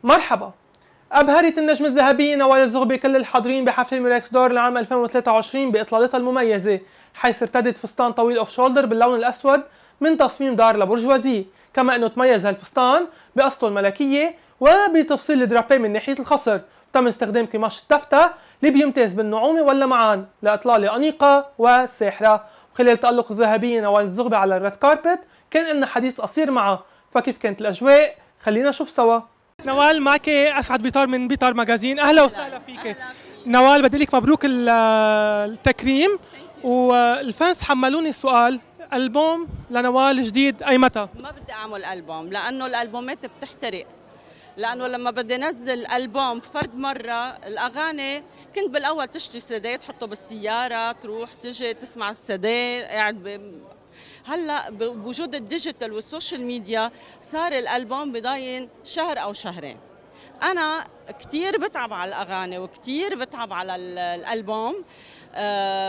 مرحبا. أبهرت النجم الذهبي نوال الزغبي كل الحاضرين بحفل الميراكس دور لعام 2023 بإطلالتها المميزة، حيث ارتدت فستان طويل اوف شولدر باللون الأسود من تصميم دار لبرجوازي، كما أنه تميز هالفستان بقصته الملكية وبتفصيل الدرابيه من ناحية الخصر، وتم استخدام قماش التفتة اللي بيمتاز بالنعومة واللمعان لإطلالة أنيقة وساحرة. وخلال تألق الذهبية نوال الزغبي على الريد كاربت كان لنا حديث قصير معه، فكيف كانت الأجواء؟ خلينا نشوف سوا. نوال معك اسعد بيطار من بيطار ماجازين، اهلا وسهلا فيك. نوال بدي لك مبروك التكريم، والفانس حملوني سؤال، البوم لنوال جديد اي متى؟ ما بدي اعمل البوم لانه الالبومات بتحترق، لانه لما بدي انزل البوم فرد مره الاغاني كنت بالاول تشتري سيدي تحطه بالسياره تروح تجي تسمع السيدي قاعد هلا بوجود الديجيتال والسوشيال ميديا صار الالبوم بضاين شهر او شهرين. انا كثير بتعب على الاغاني وكثير بتعب على الالبوم،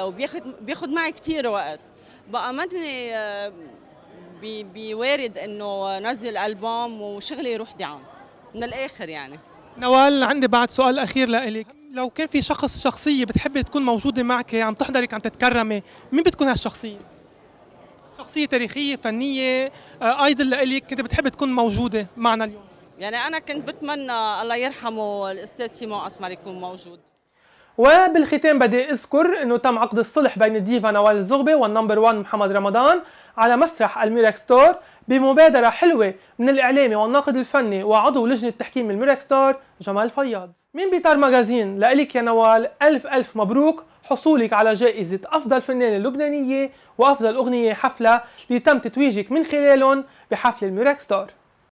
وبياخذ معي كثير وقت. بقى ماني بوارد انه نزل البوم وشغلي يروح دعم من الاخر يعني. نوال عندي بعد سؤال اخير لإلك، لو كان في شخصيه بتحبي تكون موجوده معك عم تحضرك عم تتكرمي، مين بتكون هالشخصيه؟ شخصيه تاريخيه فنيه ايدل لإلك كنت بتحب تكون موجوده معنا اليوم؟ يعني انا كنت بتمنى الله يرحمه الاستاذ سيمون اسمر يكون موجود. وبالختام بدي اذكر انه تم عقد الصلح بين الديفا نوال الزغبي والنمبر 1 محمد رمضان على مسرح الميراكس ستور بمبادرة حلوة من الإعلامي والناقد الفني وعضو لجنة تحكيم الميراكس ستور جمال فياض. من بيطار ماجازين لإلك يا نوال ألف مبروك حصولك على جائزة أفضل فنانة لبنانية وأفضل أغنية حفلة اللي تم تتويجك من خلالهم بحفل الميراكس ستور.